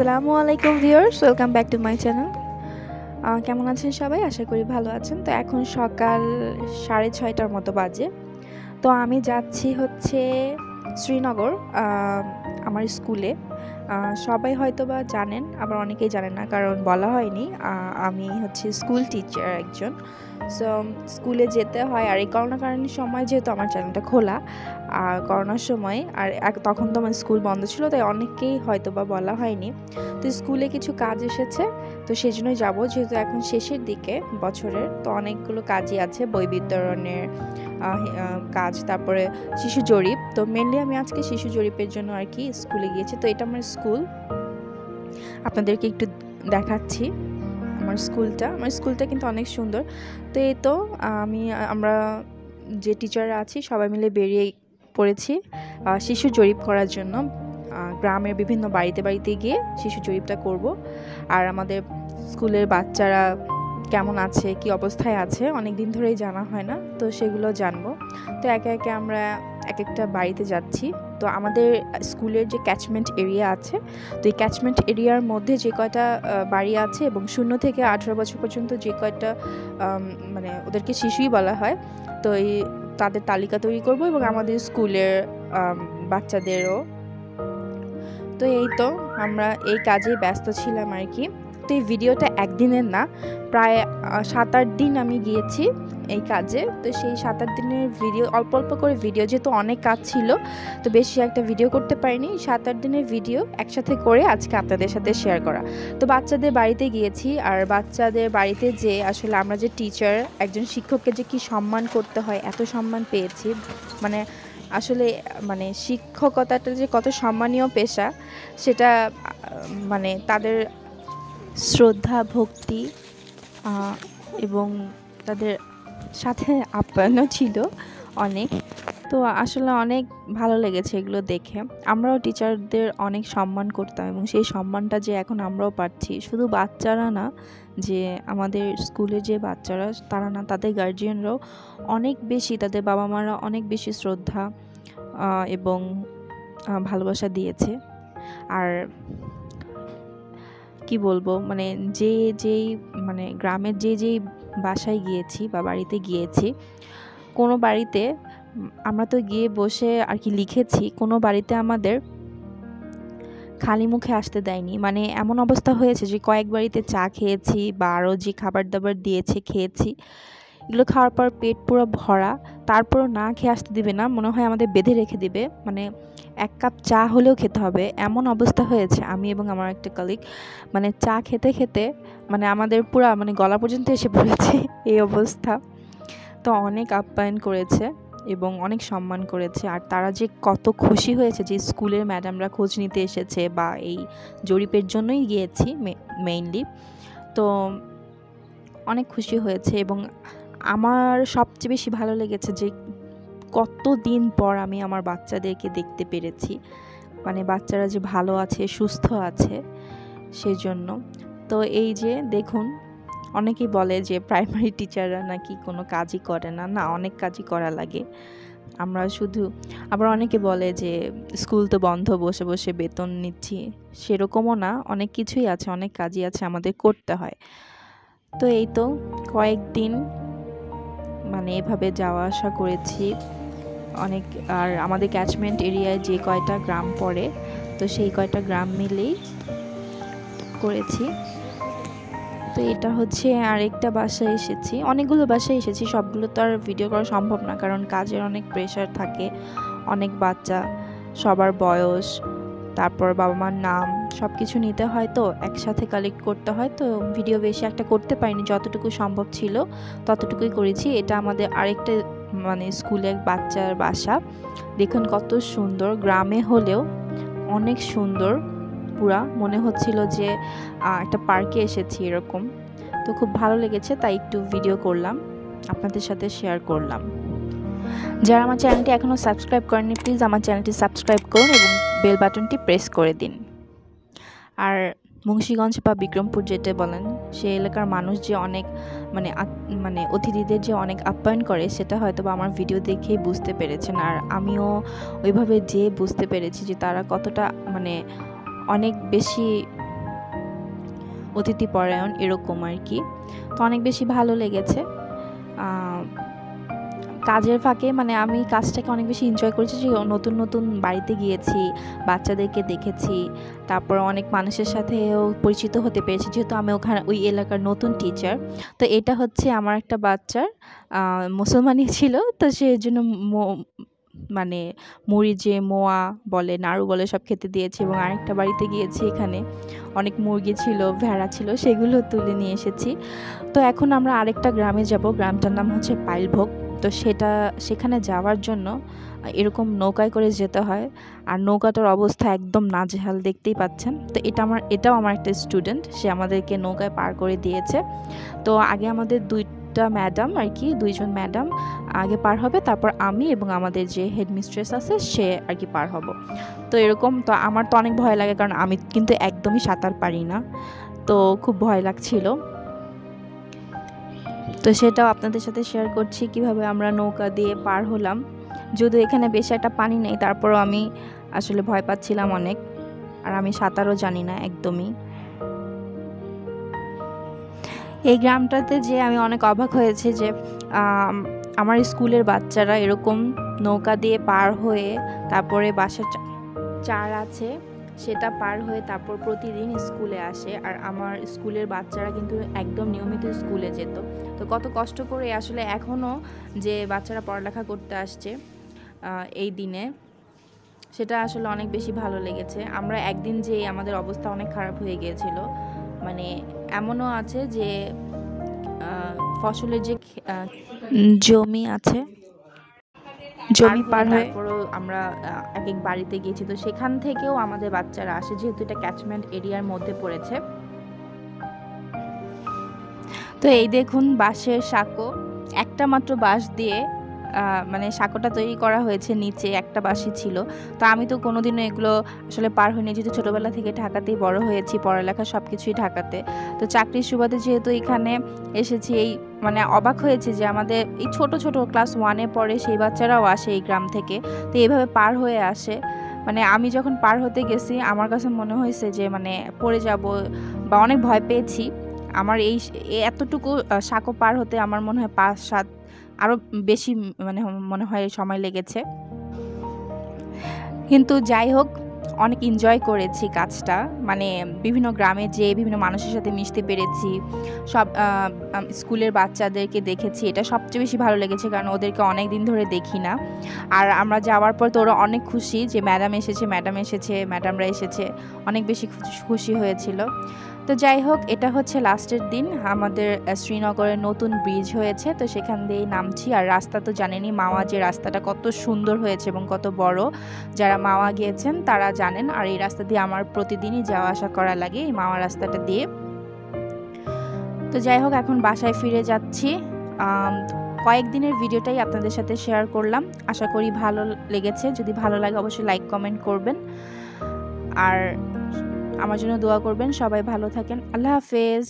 আসসালামু আলাইকুম viewers, welcome back to my channel. কেমন আছেন সবাই? আশা করি ভালো আছেন। তো এখন সকাল 6:30টার মতো বাজে। তো আমি যাচ্ছি হচ্ছে শ্রীনগর আমার স্কুলে। সবাই হয়তোবা জানেন, আবার অনেকেই জানেন না, কারণ বলা হয়নি। আমি হচ্ছে স্কুল টিচার একজন। সো স্কুলে যেতে হয়, আর এই করোনাকালীন সময় যেহেতু আমার চ্যানেলটা খোলা, আর করোনার সময় আর তখন তো আমার স্কুল বন্ধ ছিল, তাই অনেককেই হয়তোবা বলা হয়নি। তো স্কুলে কিছু কাজ এসেছে, তো সেই জন্যই যাবো, যেহেতু এখন শেষের দিকে বছরের, তো অনেকগুলো কাজই আছে, বই বিতরণের কাজ, তারপরে শিশু জরিপ। তো মেনলি আমি আজকে শিশু জরিপের জন্য আর কি স্কুলে গিয়েছি। তো এটা আমার স্কুল, আপনাদেরকে একটু দেখাচ্ছি। আমার স্কুলটা কিন্তু অনেক সুন্দর। তো এই তো আমরা যে টিচাররা আছি সবাই মিলে বেরিয়ে পড়েছি শিশু জরিপ করার জন্য। গ্রামের বিভিন্ন বাড়িতে বাড়িতে গিয়ে শিশু জরিপটা করব। আর আমাদের স্কুলের বাচ্চারা কেমন আছে, কি অবস্থায় আছে, অনেক দিন ধরেই জানা হয় না, তো সেগুলো জানবো। তো একে একে আমরা এক একটা বাড়িতে যাচ্ছি। তো আমাদের স্কুলের যে ক্যাচমেন্ট এরিয়া আছে, তো এই ক্যাচমেন্ট এরিয়ার মধ্যে যে কয়টা বাড়ি আছে এবং 0 থেকে 18 বছর পর্যন্ত যে কয়টা মানে ওদেরকে শিশুই বলা হয়, তো তাদের তালিকা তৈরি করব এবং আমাদের স্কুলের বাচ্চাদেরও। তো এই তো আমরা এই কাজে ব্যস্ত ছিলাম আর কি। তো এই ভিডিওটা একদিনের না, প্রায় 7-8 দিন আমি গিয়েছি এই কাজে। তো সেই 7-8 দিনের ভিডিও, অল্প অল্প করে ভিডিও, যেহেতু অনেক কাজ ছিল তো বেশি একটা ভিডিও করতে পারিনি। 7-8 দিনের ভিডিও একসাথে করে আজকে আপনাদের সাথে শেয়ার করা। তো বাচ্চাদের বাড়িতে গিয়েছি, আর বাচ্চাদের বাড়িতে যে আসলে আমরা যে টিচার, একজন শিক্ষককে যে কি সম্মান করতে হয়, এত সম্মান পেয়েছি। মানে আসলে মানে শিক্ষকতাটা যে কত সম্মানীয় পেশা, সেটা মানে তাদের শ্রদ্ধা, ভক্তি এবং তাদের সাথে আপ্যায়নও ছিল অনেক। তো আসলে অনেক ভালো লেগেছে এগুলো দেখে। আমরাও টিচারদের অনেক সম্মান করতাম, এবং সেই সম্মানটা যে এখন আমরাও পাচ্ছি। শুধু বাচ্চারা না, যে আমাদের স্কুলে যে বাচ্চারা, তারা না, তাদের গার্জিয়ানরাও অনেক বেশি, তাদের বাবা মারা অনেক বেশি শ্রদ্ধা এবং ভালোবাসা দিয়েছে। আর কি বলবো, মানে যেই মানে গ্রামের যেই বাসায় গিয়েছি বা বাড়িতে গিয়েছি, কোনো বাড়িতে আমরা তো গিয়ে বসে আর কি লিখেছি, কোনো বাড়িতে আমাদের খালি মুখে আসতে দেয়নি। মানে এমন অবস্থা হয়েছে যে কয়েক বাড়িতে চা খেয়েছি বা আরও যে খাবার দাবার দিয়েছে খেয়েছি, এগুলো খাওয়ার পর পেট পুরো ভরা, তারপরও না খেয়ে আসতে দিবে না, মনে হয় আমাদের বেঁধে রেখে দিবে। মানে 1 কাপ চা হলেও খেতে হবে, এমন অবস্থা হয়েছে। আমি এবং আমার একটা কলিগ মানে চা খেতে খেতে মানে আমাদের পুরা মানে গলা পর্যন্ত এসে পড়েছে এই অবস্থা। তো অনেক আপ্যায়ন করেছে এবং অনেক সম্মান করেছে। আর তারা যে কত খুশি হয়েছে যে স্কুলের ম্যাডামরা খোঁজ নিতে এসেছে, বা এই জরিপের জন্যই গিয়েছি মেইনলি। তো অনেক খুশি হয়েছে, এবং আমার সবচেয়ে বেশি ভালো লেগেছে যে কতদিন পর আমি আমার বাচ্চাদেরকে দেখতে পেরেছি। মানে বাচ্চারা যে ভালো আছে, সুস্থ আছে, সেজন্য। তো এই যে দেখুন, অনেকেই বলে যে প্রাইমারি টিচাররা নাকি কোনো কাজই করে না। না, অনেক কাজই করা লাগে। আমরা শুধু, আবার অনেকে বলে যে স্কুল তো বন্ধ, বসে বসে বেতন নিচ্ছি। সেরকমও না, অনেক কিছুই আছে, অনেক কাজই আছে, আমাদের করতে হয়। তো এই তো কয়েকদিন মানে এভাবে যাওয়া আসা করেছি অনেক। আর আমাদের ক্যাচমেন্ট এরিয়ায় যে কয়টা গ্রাম পড়ে, তো সেই কয়টা গ্রাম মিলেই করেছি। তো এটা হচ্ছে আরেকটা বাসায় এসেছি, অনেকগুলো বাসায় এসেছি, সবগুলো তো আর ভিডিও করা সম্ভব না, কারণ কাজের অনেক প্রেশার থাকে, অনেক বাচ্চা, সবার বয়স, তারপর বাবা মার নাম, সব কিছু নিতে হয়, তো একসাথে কালেক্ট করতে হয়। তো ভিডিও বেশি একটা করতে পারিনি, যতটুকু সম্ভব ছিল ততটুকুই করেছি। এটা আমাদের আরেকটা মানে স্কুলে বাচ্চার বাসা, দেখুন কত সুন্দর, গ্রামে হলেও অনেক সুন্দর, পুরা মনে হচ্ছিল যে একটা পার্কে এসেছি এরকম। তো খুব ভালো লেগেছে, তাই একটু ভিডিও করলাম, আপনাদের সাথে শেয়ার করলাম। যারা আমার চ্যানেলটি এখনও সাবস্ক্রাইব করেননি, প্লিজ আমার চ্যানেলটি সাবস্ক্রাইব করুন এবং বেল বাটনটি প্রেস করে দিন। আর মুন্সিগঞ্জ বা বিক্রমপুর যেটা বলেন, সেই এলাকার মানুষ যে অনেক মানে অতিথিদের যে অনেক আপ্যায়ন করে, সেটা হয়তো বা আমার ভিডিও দেখেই বুঝতে পেরেছেন। আর আমিও ওইভাবে বুঝতে পেরেছি যে তারা কতটা মানে অনেক বেশি অতিথি পরায়ণ এরকম আর কি। তো অনেক বেশি ভালো লেগেছে। কাজের ফাঁকে মানে আমি কাজটাকে অনেক বেশি এনজয় করেছি যে নতুন নতুন বাড়িতে গিয়েছি, বাচ্চাদেরকে দেখেছি, তারপর অনেক মানুষের সাথেও পরিচিত হতে পেরেছি যেহেতু আমি ওখানে ওই এলাকার নতুন টিচার। তো এটা হচ্ছে আমার একটা বাচ্চার মুসলমানই ছিল, তো সেই জন্য মানে মুড়ি যে মোয়া বলে, নাড়ু বলে সব খেতে দিয়েছি। এবং আরেকটা বাড়িতে গিয়েছি, এখানে অনেক মুরগি ছিল, ভেড়া ছিল, সেগুলো তুলে নিয়ে এসেছি। তো এখন আমরা আরেকটা গ্রামে যাব, গ্রামটার নাম হচ্ছে পাইলভোগ। তো সেখানে যাওয়ার জন্য এরকম নৌকায় করে যেতে হয়, আর নৌকাটার অবস্থা একদম নাজেহাল, দেখতেই পাচ্ছেন। তো এটাও আমার একটা স্টুডেন্ট, সে আমাদেরকে নৌকায় পার করে দিয়েছে। তো আগে আমাদের দুইজন ম্যাডাম আগে পার হবে, তারপর আমি এবং আমাদের যে হেডমিস্ট্রেস আছে সে আর কি পার হব। তো এরকম, তো আমার তো অনেক ভয় লাগে কারণ আমি কিন্তু একদমই সাঁতার পারি না, তো খুব ভয় লাগছিল। তো সেটাও আপনাদের সাথে শেয়ার করছি কিভাবে আমরা নৌকা দিয়ে পার হলাম। যদিও এখানে বেশি একটা পানি নেই, তারপরও আমি আসলে ভয় পাচ্ছিলাম অনেক, আর আমি সাঁতারও জানি না একদমই। এই গ্রামটাতে যে আমি অনেক অবাক হয়েছি যে আমার স্কুলের বাচ্চারা এরকম নৌকা দিয়ে পার হয়ে, তারপরে বাসার চার আছে সেটা পার হয়ে তারপর প্রতিদিন স্কুলে আসে। আর আমার স্কুলের বাচ্চারা কিন্তু একদম নিয়মিত স্কুলে যেত। তো কত কষ্ট করে আসলে এখনও যে বাচ্চারা পড়ালেখা করতে আসছে এই দিনে, সেটা আসলে অনেক বেশি ভালো লেগেছে। আমরা একদিন যে আমাদের অবস্থা অনেক খারাপ হয়ে গিয়েছিল, মানে এমনও আছে যে ফসলের যে জমি আছে, জমি পার হয়ে তারপরও আমরা এক এক বাড়িতে গিয়েছি। তো সেখান থেকেও আমাদের বাচ্চারা আসে, যেহেতু এটা ক্যাচমেন্ট এরিয়ার মধ্যে পড়েছে। তো এই দেখুন বাঁশের সাঁকো, একটা মাত্র বাঁশ দিয়ে মানে সাঁকোটা তৈরি করা হয়েছে, নিচে একটা বাঁশই ছিল। তো আমি তো কোনোদিনও এগুলো আসলে পার হইনি, যেহেতু ছোটোবেলা থেকে ঢাকাতেই বড় হয়েছি, পড়ালেখা সব কিছুই ঢাকাতে। তো চাকরির সুবাদে যেহেতু এখানে এসেছি, এই মানে অবাক হয়েছে যে আমাদের এই ছোট ছোট ক্লাস 1-এ পড়ে সেই বাচ্চারাও আসে এই গ্রাম থেকে, তো এইভাবে পার হয়ে আসে। মানে আমি যখন পার হতে গেছি আমার কাছে মনে হয়েছে যে মানে পড়ে যাব, বা অনেক ভয় পেয়েছি। আমার এতটুকু সাঁকো পার হতে আমার মনে হয় 5-7 আরও বেশি মানে মনে হয় সময় লেগেছে। কিন্তু যাই হোক, অনেক এনজয় করেছি কাজটা, মানে বিভিন্ন গ্রামে যেয়ে বিভিন্ন মানুষের সাথে মিশতে পেরেছি, সব স্কুলের বাচ্চাদেরকে দেখেছি, এটা সবচেয়ে বেশি ভালো লেগেছে কারণ ওদেরকে অনেক দিন ধরে দেখি না। আর আমরা যাওয়ার পর তো ওরা অনেক খুশি যে ম্যাডামরা এসেছে, অনেক বেশি খুশি হয়েছিল। তো যাই হোক, এটা হচ্ছে লাস্টের দিন। আমাদের শ্রীনগরে নতুন ব্রিজ হয়েছে, তো সেখান দিয়েই নামছি। আর রাস্তা তো জানেনই, মাওয়া যে রাস্তাটা কত সুন্দর হয়েছে এবং কত বড়, যারা মাওয়া গিয়েছেন তারা জানেন। আর এই রাস্তা দিয়ে আমার প্রতিদিনই যাওয়া আসা করা লাগে, এই মাওয়া রাস্তাটা দিয়ে। তো যাই হোক, এখন বাসায় ফিরে যাচ্ছি। কয়েকদিনের ভিডিওটাই আপনাদের সাথে শেয়ার করলাম, আশা করি ভালো লেগেছে। যদি ভালো লাগে অবশ্যই লাইক কমেন্ট করবেন, আর আমার জন্য দোয়া করবেন। সবাই ভালো থাকেন। আল্লাহ হাফেজ।